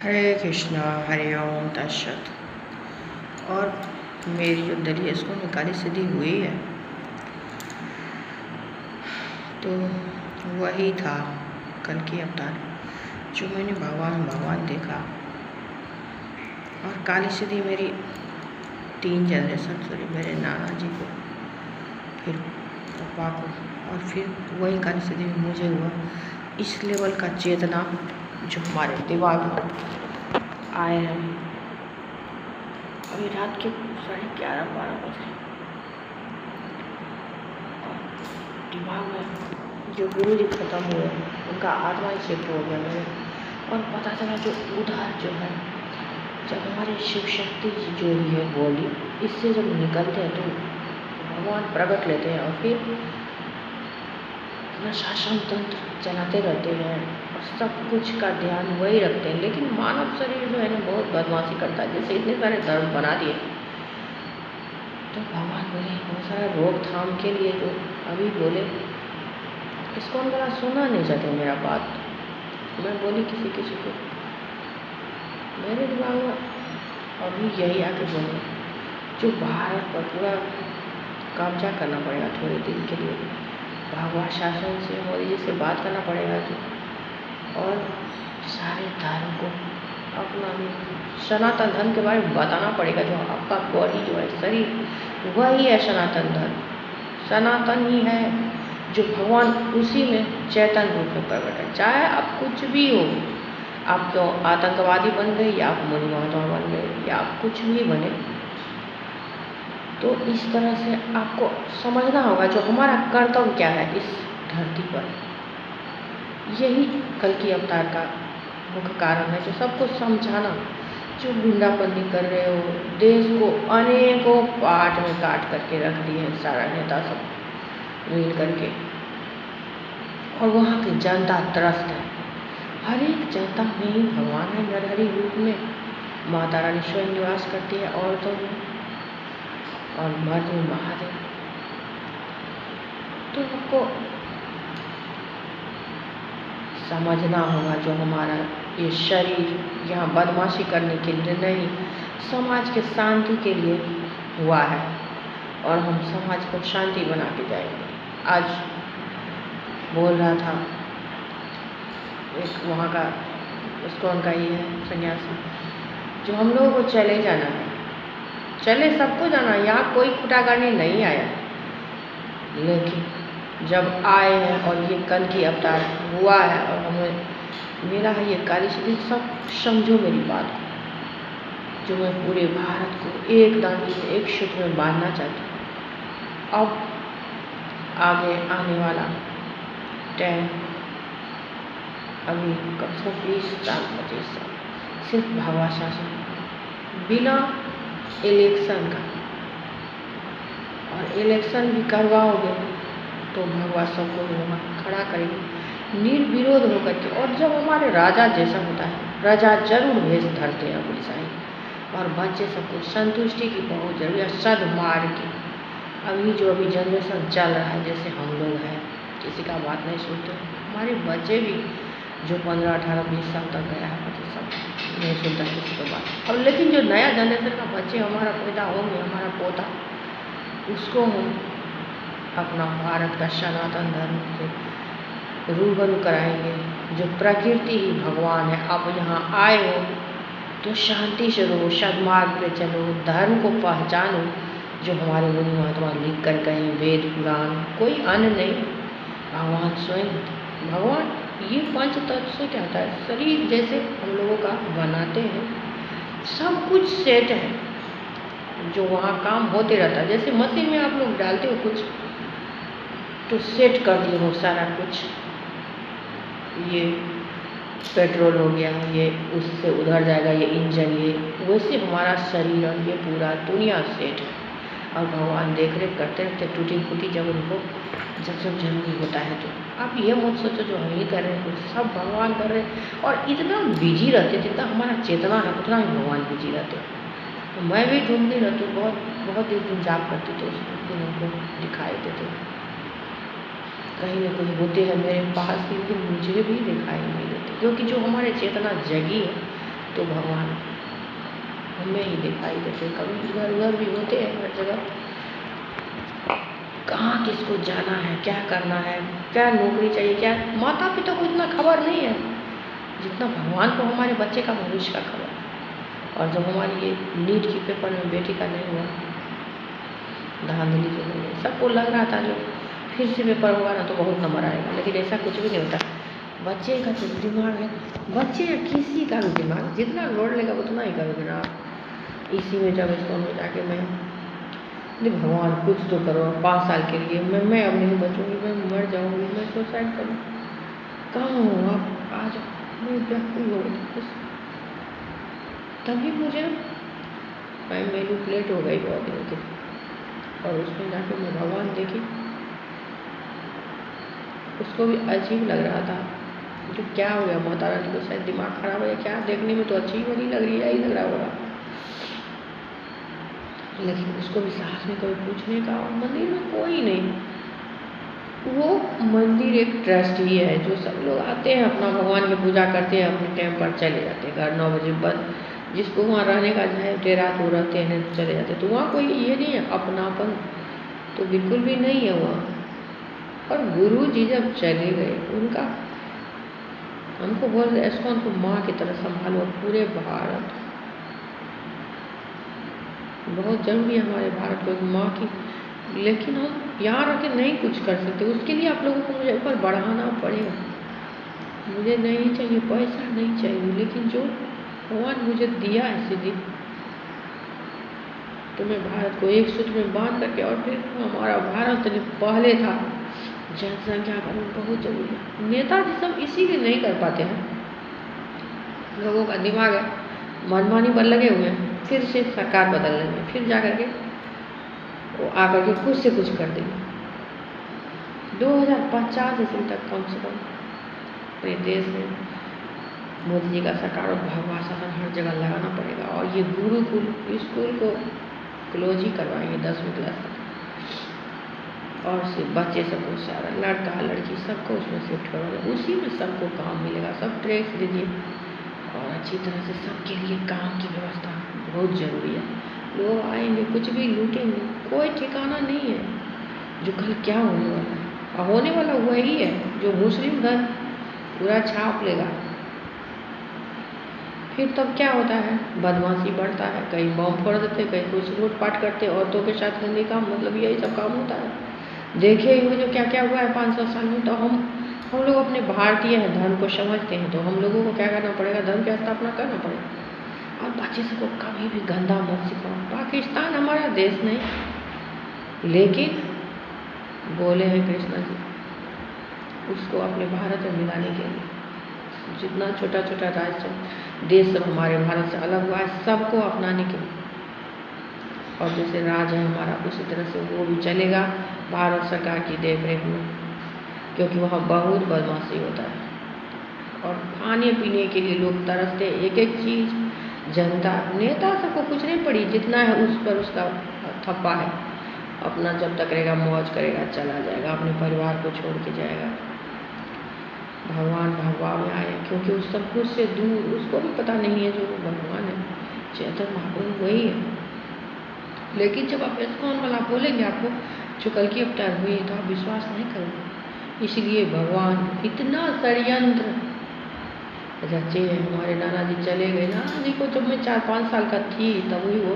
हरे कृष्णा हरे ओम तत्सत। और मेरी जो दली इसको निकाली सीधी हुई है तो वही था कल की अवतार जो मैंने भगवान देखा। और काली सीधी मेरी 3 जनरेशन सॉरी मेरे नाना जी को, फिर पापा को, और फिर वही काली सीधी मुझे हुआ। इस लेवल का चेतना जो हमारे दिमाग में आए हैं। अभी रात के 11:30-12 बजे और दिमाग में जो गुरु जी खत्म हुए उनका आत्मा ही शिफ्ट हो गया मेरे। और पता चला जो उधर जो है, जब हमारे शिव शक्ति जो भी है बॉडी इससे जब निकलते हैं तो भगवान प्रकट लेते हैं और फिर अपना शासन तंत्र चलाते रहते हैं और सब कुछ का ध्यान वही रखते हैं। लेकिन मानव शरीर जो है ना बहुत बदमाशी करता है। जैसे इतने सारे धर्म बना दिए तो भगवान बोले बहुत सारा रोकथाम के लिए जो अभी बोले इसको हम बड़ा सुना नहीं चाहते मेरा बात। मैं बोली किसी को मेरे दिमाग में अभी यही आके बोले जो भारत पर पूरा कब्जा करना पड़ेगा थोड़े दिन के लिए। भगवा शासन से मोदी जी से बात करना पड़ेगा जो, और सारे धर्म को अपना सनातन धर्म के बारे में बताना पड़ेगा। जो आपका बॉडी जो है शरीर वही है सनातन धर्म, सनातन ही है जो भगवान उसी में चैतन्य रूप में प्रकट है। चाहे आप कुछ भी हो, आप तो आतंकवादी बन गए या आप मुनि महात्मा बन गए या आप कुछ भी बने, तो इस तरह से आपको समझना होगा जो हमारा कर्तव्य क्या है इस धरती पर। यही कल की अवतार का मुख्य कारण है जो सबको समझाना। जो गुंडाबंदी कर रहे हो, देश को अनेकों पार्ट में काट करके रख दिए हैं सारा नेता सब मिल करके, और वहाँ की जनता त्रस्त है। हर एक जनता में ही भगवान है नरहरि रूप में। माता रानी स्वयं निवास करती है औरतों में और मर्द में महादेव। तो आपको समझना होगा जो हमारा ये शरीर यहाँ बदमाशी करने के लिए नहीं, समाज के शांति के लिए हुआ है और हम समाज को शांति बना के जाएंगे। आज बोल रहा था एक वहाँ का उसको उनका ही है सन्यासी, जो हम लोगों को चले जाना है, चले सबको जाना, यहाँ कोई खुटागानी नहीं आया। लेकिन जब आए हैं और ये कल की अवतार हुआ है और हमें मिला है ये काली सीधी, सब समझो मेरी बात को जो मैं पूरे भारत को एक दांडी में एक सूत्र में बांधना चाहती हूँ। अब आगे आने वाला टाइम अभी कम से कम 20-25 साल सिर्फ भगवा शासन बिना इलेक्शन का, और इलेक्शन भी करवाओगे तो भगवा सबको वहाँ खड़ा करेंगे निर्विरोध होकर के। और जब हमारे राजा जैसा होता है, राजा जरूर भेष धरते हैं पुलिस आई, और बच्चे सबको संतुष्टि की बहुत जरूरी है, सद्मार्ग की। अभी जो जनरेशन चल रहा है जैसे हम लोग हैं, किसी का बात नहीं सुनते। हमारे बच्चे भी जो 15, 18, 20 साल तक गया है बच्चे सब नहीं सुनता किसी का बात। और लेकिन जो नया जनरेशन का बच्चे हमारा पैदा होंगे, हमारा पोता, उसको हम अपना भारत का सनातन धर्म से रूबरू कराएंगे जो प्रकृति ही भगवान है। आप यहाँ आए हो तो शांति से रहो, सद्मार्ग पे चलो, धर्म को पहचानो जो हमारे मुनि महात्मा लिख कर गए, वेद पुराण, कोई अन्य नहीं, भगवान स्वयं। भगवान ये पंच तत्व से क्या होता है, शरीर जैसे हम लोगों का बनाते हैं, सब कुछ सेट है जो वहाँ काम होते रहता है। जैसे मशीन में आप लोग डालते हो कुछ तो सेट कर दिए हो सारा कुछ, ये पेट्रोल हो गया, ये उससे उधर जाएगा, ये इंजन, ये वैसे हमारा शरीर और ये पूरा दुनिया सेट है। और भगवान देख रेख करते रहते टूटी फूटी जब उनको जब जरूरी होता है। तो आप ये मत सोचो जो हम ही कर रहे हैं, सब भगवान कर रहे हैं। और इतना बिजी रहते, जितना हमारा चेतना है उतना ही भगवान बिजी रहते। तो मैं भी ढूंढती रहती हूँ, बहुत दिन जाप करती तो उस दिन उनको दिखाई देते कहीं ना कहीं होते हैं मेरे पास, लेकिन मुझे भी दिखाई नहीं देते, क्योंकि जो हमारे चेतना जगी है तो भगवान हमें ही दिखाई देते। कभी इधर उधर भी होते हैं हर जगह, कहाँ किसको जाना है, क्या करना है, क्या नौकरी चाहिए, क्या माता पिता को इतना खबर नहीं है जितना भगवान को हमारे बच्चे का भविष्य का खबर। और जब हमारी ये नीट की पेपर में बेटी का नहीं हुआ, धांधली जो हो गई, सबको लग रहा था जो फिर से पेपर होगा ना तो बहुत नंबर आएगा, लेकिन ऐसा कुछ भी नहीं होता। बच्चे का जो दिमाग है, बच्चे या किसी का भी दिमाग जितना लोड लेगा उतना ही करोगे ना। इसी में जब इसको में जाके मैं भगवान कुछ तो करो, 5 साल के लिए मैं अब नहीं बचूंगी, मैं मर जाऊंगी, मैं सुसाइड करूँ, कहाँ हूँ आप आ जाओ, मैं व्याकुल हो गई बस। तभी मुझे मैं मैनिपुलेट हो गई बहुत दिनों के, और उसमें जाके मैं भगवान देखी, उसको भी अजीब लग रहा था जो क्या हो गया, माता रानी को शायद दिमाग खराब है क्या, देखने में तो अच्छी बड़ी लग रही है, यही लग रहा होगा। लेकिन उसको भी साहस में कोई पूछने का, और मंदिर में कोई नहीं, वो मंदिर एक ट्रस्ट ही है जो सब लोग आते हैं अपना भगवान की पूजा करते हैं, अपने टाइम पर चले जाते हैं, घर 9 बजे बंद, जिसको वहाँ रहने का चाहे डेरा तो रहते हैं चले जाते हैं। तो वहाँ कोई ये नहीं है, अपनापन तो बिल्कुल भी नहीं है वहाँ। और गुरु जी जब चले गए, उनका हमको बोल रहे इस्कॉन को माँ की तरह संभालो, पूरे भारत बहुत जरूरी है हमारे भारत को माँ की, लेकिन हम यहाँ रह के नहीं कुछ कर सकते। उसके लिए आप लोगों को मुझे ऊपर बढ़ाना पड़ेगा। मुझे नहीं चाहिए पैसा, नहीं चाहिए, लेकिन जो भगवान मुझे दिया है सिद्धि, तो मैं भारत को एक सूत्र में बांध करके, और फिर हमारा भारत पहले था, जनसंख्या का बहुत जरूरी है। नेताजी सब इसीलिए नहीं कर पाते हैं, लोगों का दिमाग है मनमानी पर लगे हुए हैं, फिर से सरकार बदल लेंगे, फिर जा करके वो आकर के खुद से कुछ कर देंगे। 2050 ईस्वी तक कम से कम अपने देश में मोदी जी का सरकार और भगवा शासन हर जगह लगाना पड़ेगा। और ये गुरुकुल स्कूल को क्लोज ही करवाएंगे 10वीं क्लास तक, और सिर्फ बच्चे सबको सारा लड़का लड़की सबको उसमें शिफ्ट करवाएंगे, उसी में सबको काम मिलेगा। सब टैक्स दीजिए, और अच्छी तरह से सबके लिए काम की व्यवस्था बहुत ज़रूरी है। लोग आएंगे कुछ भी लूटेंगे, कोई ठिकाना नहीं है जो कल क्या होने वाला है, और होने वाला वही है जो मुस्लिम धर्म पूरा छाप लेगा। फिर तब क्या होता है, बदमाशी बढ़ता है, कहीं बम फोड़ देते, कहीं कुछ लूटपाट करते, औरतों के साथ गंदे काम, मतलब यही सब काम होता है। देखे हुए जो क्या क्या हुआ है 500 साल में। तो हम लोग अपने भारतीय हैं, धर्म को समझते हैं, तो हम लोगों को क्या करना पड़ेगा, धर्म की स्थापना करना पड़ेगा। और बच्चे सबको कभी भी गंदा मत सिखाओ। पाकिस्तान हमारा देश नहीं, लेकिन बोले हैं कृष्णा जी उसको अपने भारत में मिलाने के लिए, जितना छोटा छोटा राज्य देश सब हमारे भारत से अलग हुआ है, सबको अपनाने के लिए। और जैसे राज है हमारा, उसी तरह से वो भी चलेगा भारत सरकार की देखरेख में, क्योंकि वहाँ बहुत बदमाशी होता है। और खाने पीने के लिए लोग तरसते, एक एक चीज़ जनता, नेता सबको कुछ नहीं पड़ी, जितना है उस पर उसका थप्पा है। अपना जब तक रहेगा मौज करेगा, चला जाएगा, अपने परिवार को छोड़ के जाएगा। भगवान भगवा में आए, क्योंकि उस सब कुछ से दूर, उसको भी पता नहीं है जो भगवान है, चैतन्य महाप्रभु वही है। लेकिन जब आप इस्कॉन वाला बोलेंगे आपको जो कल की अवतार हुई, तो आप विश्वास नहीं करोगे। इसलिए भगवान इतना षड्यंत्र रचे हैं। हमारे नाना जी चले गए, नाना जी को जब मैं 4-5 साल का थी तब ही वो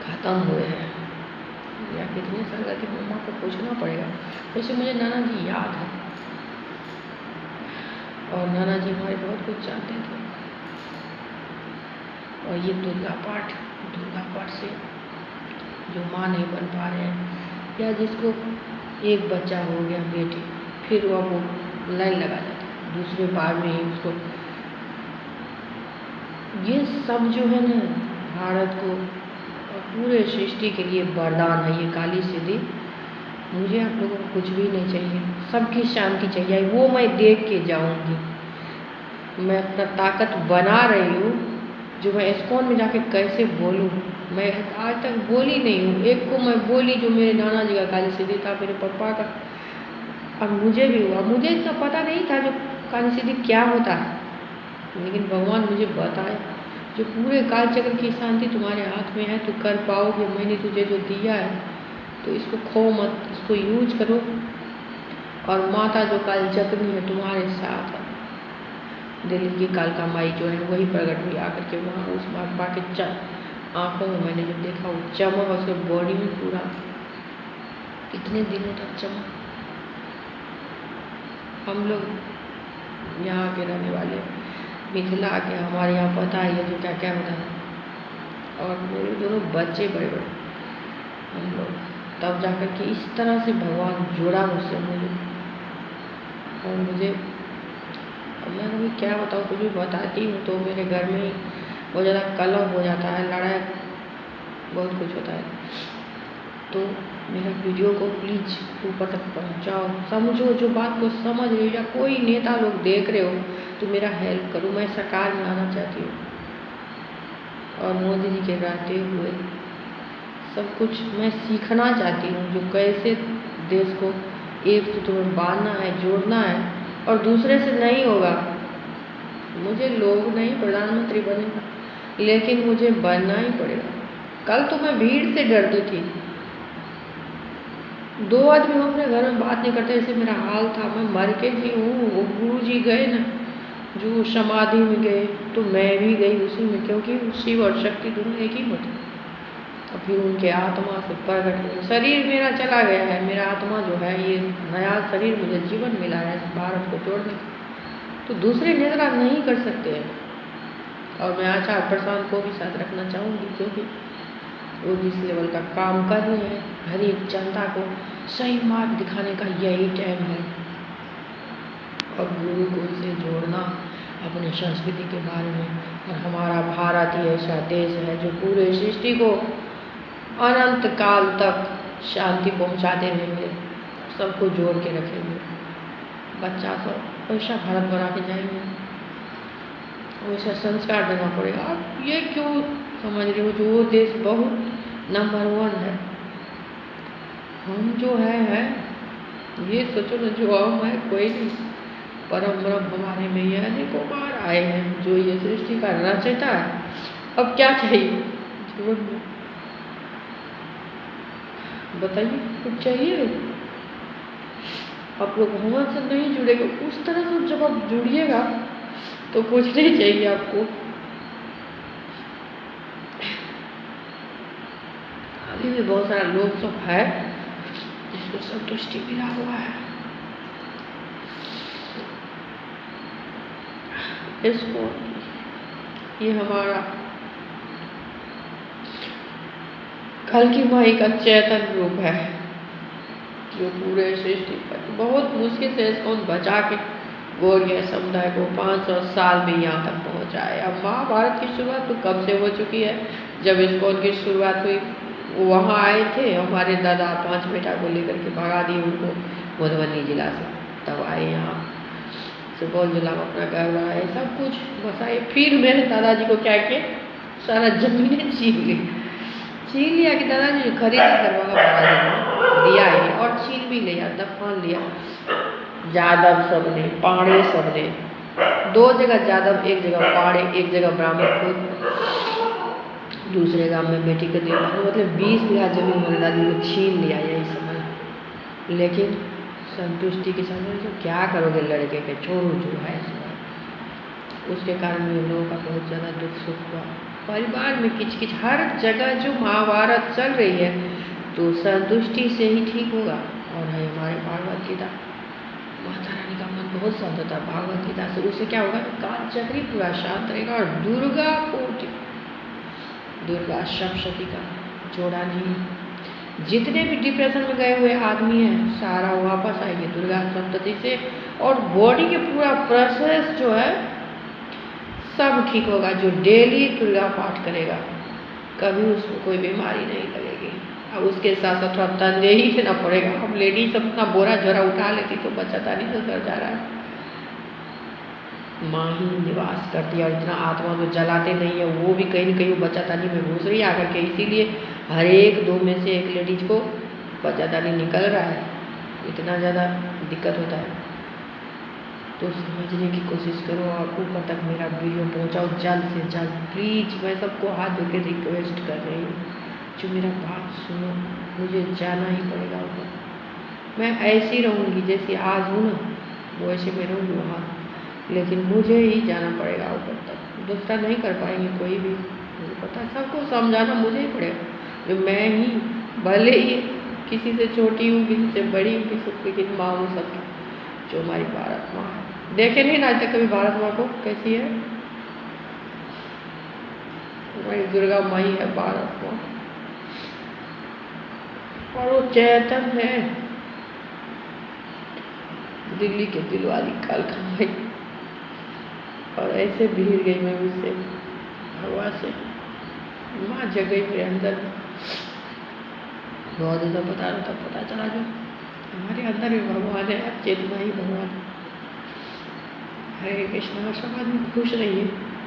ख़त्म हुए हैं, या कितने साल का थी मम्मा को पूछना पड़ेगा। वैसे मुझे नाना जी याद है, और नाना जी हमारे बहुत कुछ जानते थे। और ये दुर्गा पाठ से जो माँ नहीं बन पा रहे हैं, या जिसको एक बच्चा हो गया बेटी, फिर वो लाइन लगा जाता है दूसरे बार में ही उसको, ये सब जो है ना भारत को और पूरे सृष्टि के लिए वरदान है ये काली सिद्धि। मुझे आप लोगों को कुछ भी नहीं चाहिए, सबकी शांति चाहिए, वो मैं देख के जाऊंगी। मैं अपना ताकत बना रही हूँ, जो मैं इस्कॉन में जाके कैसे बोलूँ। मैं आज तक बोली नहीं हूँ, एक को मैं बोली जो मेरे नाना जी का काली सिद्धि था, मेरे पापा का, और मुझे भी हुआ। मुझे इतना पता नहीं था जो काली सिद्धि क्या होता है, लेकिन भगवान मुझे बताया। जो पूरे काल चक्र की शांति तुम्हारे हाथ में है, तो कर पाओगे। मैंने तुझे जो दिया है तो इसको खो मत, इसको यूज करो। और माता जो काल चक्री है तुम्हारे साथ है, दिल्ली की कालका माई जो है वही प्रकट हुई आकर के वहाँ उस माँ के आँखों में मैंने जो देखा वो चमक, उसके बॉडी में पूरा कितने दिनों तक चमक। हम लोग यहाँ के रहने वाले मिथिला के, हमारे यहाँ पता है जो क्या क्या होता है। और मेरे दोनों बच्चे बड़े बड़े, हम लोग तब जाकर के इस तरह से भगवान जुड़ा मुझसे। मुझे मैं कभी क्या बताऊँ, कुछ भी बताती हूँ तो मेरे घर में बहुत ज़्यादा कलह हो जाता है, लड़ाई बहुत कुछ होता है। तो मेरा वीडियो को प्लीज़ ऊपर तक पहुँचाओ, समझो, जो बात को समझ रहे हो या कोई नेता लोग देख रहे हो तो मेरा हेल्प करो। मैं सरकार में आना चाहती हूँ और मोदी जी के रहते हुए सब कुछ मैं सीखना चाहती हूँ, जो कैसे देश को एक सूत्र में बांधना है, जोड़ना है। और दूसरे से नहीं होगा, मुझे लोग नहीं प्रधानमंत्री बनेगा, लेकिन मुझे बनना ही पड़ेगा। कल तो मैं भीड़ से डरती थी, 2 आदमी हम अपने घर में बात नहीं करते, ऐसे मेरा हाल था। मैं मर के जी हूँ। वो गुरु जी गए ना, जो समाधि में गए, तो मैं भी गई उसी में, क्योंकि शिव और शक्ति दोनों एक ही होते। और फिर उनके आत्मा से प्रकट हुए। शरीर मेरा चला गया है, मेरा आत्मा जो है, ये नया शरीर मुझे जीवन मिला है भारत को जोड़ने का, तो दूसरे निद्रा नहीं कर सकते हैं। और मैं आचार्य प्रशांत को भी साथ रखना चाहूँगी, क्योंकि वो जिस लेवल का काम कर रहे हैं, हर एक जनता को सही मार्ग दिखाने का यही टाइम है। और गुरु को से जोड़ना अपनी संस्कृति के बारे में। और हमारा भारत ही ऐसा देश है जो पूरे सृष्टि को अनंत काल तक शांति पहुंचाते रहेंगे, सबको जोड़ के रखेंगे। बच्चा सब वैसा भारत बना के जाएंगे, वैसा संस्कार देना पड़ेगा। आप ये क्यों समझ रहे हो, जो वो देश बहुत नंबर 1 है, हम जो है ये सोचो ना, जो हम है कोई नहीं, परम ब्रह्म हमारे में ये अनेकों बार आए हैं, जो ये सृष्टि का रचयिता है। अब क्या चाहिए जीवन में, बताइए, कुछ चाहिए? आप लोग भगवान से नहीं जुड़ेगा, उस तरह से जब आप जुड़िएगा तो कुछ नहीं चाहिए आपको। अभी भी बहुत सारा लोग सब है जिसको संतुष्टि मिला हुआ है। इसको ये हमारा कल्कि माई का चैतन्य रूप है, जो पूरे सृष्टि पर बहुत मुश्किल से इसको बचा के गौड़िया समुदाय को 500 साल में यहाँ तक पहुँचाए। अब महाभारत की शुरुआत तो कब से हो चुकी है। जब इस्कॉन की शुरुआत हुई, वहाँ आए थे हमारे दादा, 5 बेटा को लेकर के भगा दिए उनको मधुबनी जिला से, तब आए यहाँ सुपौल जिला में अपना घर बनाए, सब कुछ बसाए। फिर मेरे दादाजी को क्या किया, सारा जमीनें छीन लिया कि दादाजी खरीद करवाना बना दिया ही, और छीन भी लिया, दफन लिया। यादव सब ने, पाड़े सब ने, 2 जगह यादव, 1 जगह पाड़े, 1 जगह ब्राह्मण खुद, दूसरे गांव में बेटी को दिया। मतलब 20 बीघा जमीन मेरे दादी को छीन लिया यही समय। लेकिन संतुष्टि के साथ तो क्या करोगे, लड़के के छोड़ो जो है उसके कारण हम लोगों का बहुत ज़्यादा दुख सुख हुआ। परिवार में किच हर जगह जो महाभारत चल रही है, तो संतुष्टि से ही ठीक होगा। और है हमारे भागवत गीता, माता रानी का मन बहुत शांत होता है भागवत गीता से। उससे क्या होगा, काल चक्री पूरा शांत रहेगा। और दुर्गा कोटि, दुर्गा सप्तशती का जोड़ा नहीं, जितने भी डिप्रेशन में गए हुए आदमी हैं सारा वापस आएंगे दुर्गा सप्तशती से। और बॉडी के पूरा प्रोसेस जो है सब ठीक होगा। जो डेली दुर्गा पाठ करेगा कभी उसको कोई बीमारी नहीं लगेगी। अब उसके साथ साथ थोड़ा तनदेही देना पड़ेगा। अब लेडीज अपना बोरा झोरा उठा लेती तो बच्चादानी से कर जा रहा है, माँ ही निवास करती है। और इतना आत्मा जो जलाते नहीं है वो भी कहीं न कहीं बच्चादानी में घुस रही आकर के, इसीलिए हर एक 2 में से 1 लेडीज को बच्चादानी निकल रहा है, इतना ज़्यादा दिक्कत होता है। तो समझने की कोशिश करो और ऊपर तक मेरा वीडियो पहुंचाओ जल्द से जल्द प्लीज़। मैं सबको हाथ धो के रिक्वेस्ट कर रही हूँ, जो मेरा बात सुनो, मुझे जाना ही पड़ेगा ऊपर। मैं ऐसी रहूँगी जैसी आज हूँ ना, वो ऐसे मैं रहूँगी वहाँ, लेकिन मुझे ही जाना पड़ेगा ऊपर तक। दूसरा नहीं कर पाएंगे कोई भी, मुझे पता है। सबको समझाना मुझे ही पड़ेगा। जो मैं ही भले ही किसी से छोटी हूँ, किसी से बड़ी हूँ, किसी लेकिन माँ हूँ सबकी, जो हमारी भारत माँ है। देखे नहीं ना आज तक कभी भारत माँ को कैसी है? हमारी दुर्गा माई है भारत माँ, और वो चेतन है, दिल्ली के दिल वाली कालका माई। और ऐसे भीड़ गई मैं उससे हवा से, माँ जग गई मेरे अंदर। बहुत ज़्यादा बता रहा था, पता चला जो हमारे अंदर भी भगवान है, चेतना ही भगवान है। हरे कृष्णा। सब आदमी खुश रहिए।